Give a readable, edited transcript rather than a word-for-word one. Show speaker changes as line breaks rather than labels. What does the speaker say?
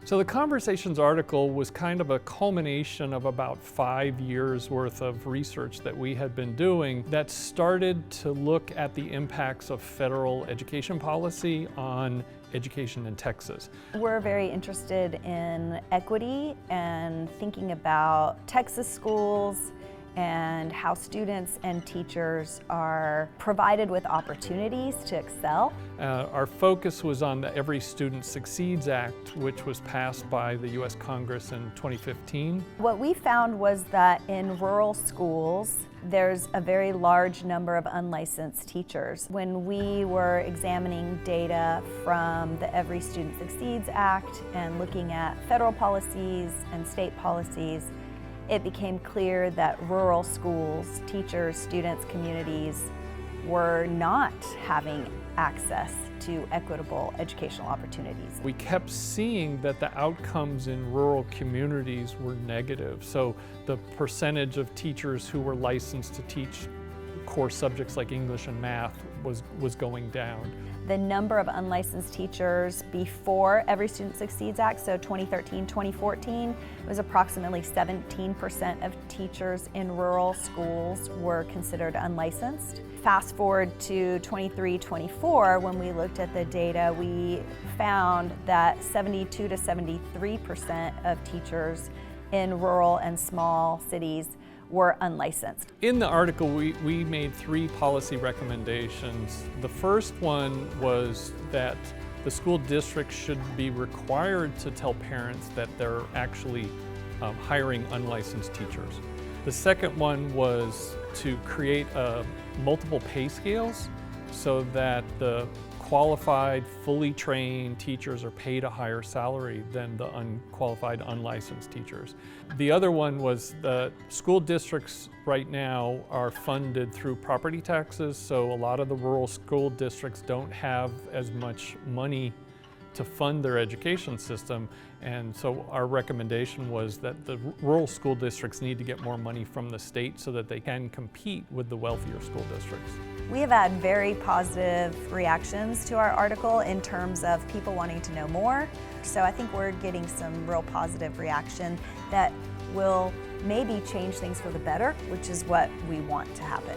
So the Conversations article was kind of a culmination of about 5 years worth of research that we had been doing that started to look at the impacts of federal education policy on education in Texas.
We're very interested in equity and thinking about Texas schools and how students and teachers are provided with opportunities to excel.
Our focus was on the Every Student Succeeds Act, which was passed by the U.S. Congress in 2015.
What we found was that in rural schools, there's a very large number of unlicensed teachers. When we were examining data from the Every Student Succeeds Act and looking at federal policies and state policies, it became clear that rural schools, teachers, students, communities were not having access to equitable educational opportunities.
We kept seeing that the outcomes in rural communities were negative. So the percentage of teachers who were licensed to teach core subjects like English and math was going down.
The number of unlicensed teachers before Every Student Succeeds Act, so 2013, 2014, was approximately 17% of teachers in rural schools were considered unlicensed. Fast forward to 23, 24, when we looked at the data, we found that 72 to 73% of teachers in rural and small cities were unlicensed.
In the article, we made 3 policy recommendations. The first one was that the school district should be required to tell parents that they're actually hiring unlicensed teachers. The second one was to create multiple pay scales so that the qualified, fully trained teachers are paid a higher salary than the unqualified, unlicensed teachers. The other one was that school districts right now are funded through property taxes, so a lot of the rural school districts don't have as much money to fund their education system, and so our recommendation was that the rural school districts need to get more money from the state so that they can compete with the wealthier school districts.
We have had very positive reactions to our article in terms of people wanting to know more. So I think we're getting some real positive reaction that will maybe change things for the better, which is what we want to happen.